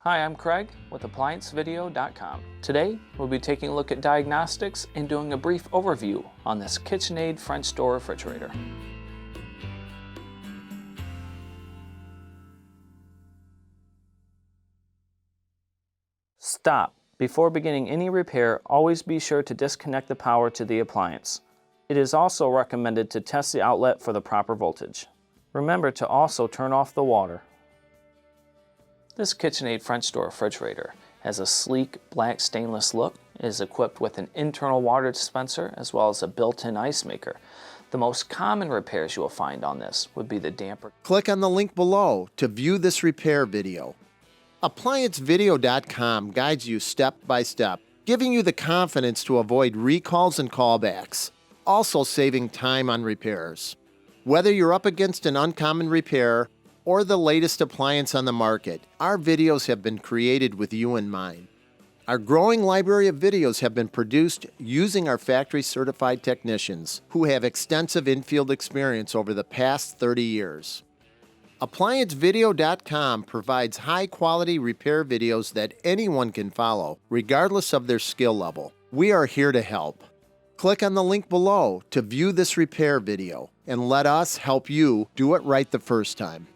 Hi, I'm Craig with ApplianceVideo.com. Today, we'll be taking a look at diagnostics and doing a brief overview on this KitchenAid French door refrigerator. Stop. Before beginning any repair, always be sure to disconnect the power to the appliance. It is also recommended to test the outlet for the proper voltage. Remember to also turn off the water. This KitchenAid French door refrigerator has a sleek black stainless look. It is equipped with an internal water dispenser as well as a built-in ice maker. The most common repairs you will find on this would be the damper. Click on the link below to view this repair video. ApplianceVideo.com guides you step by step, giving you the confidence to avoid recalls and callbacks, also saving time on repairs. Whether you're up against an uncommon repair or the latest appliance on the market, our videos have been created with you in mind. Our growing library of videos have been produced using our factory-certified technicians who have extensive infield experience over the past 30 years. ApplianceVideo.com provides high-quality repair videos that anyone can follow, regardless of their skill level. We are here to help. Click on the link below to view this repair video and let us help you do it right the first time.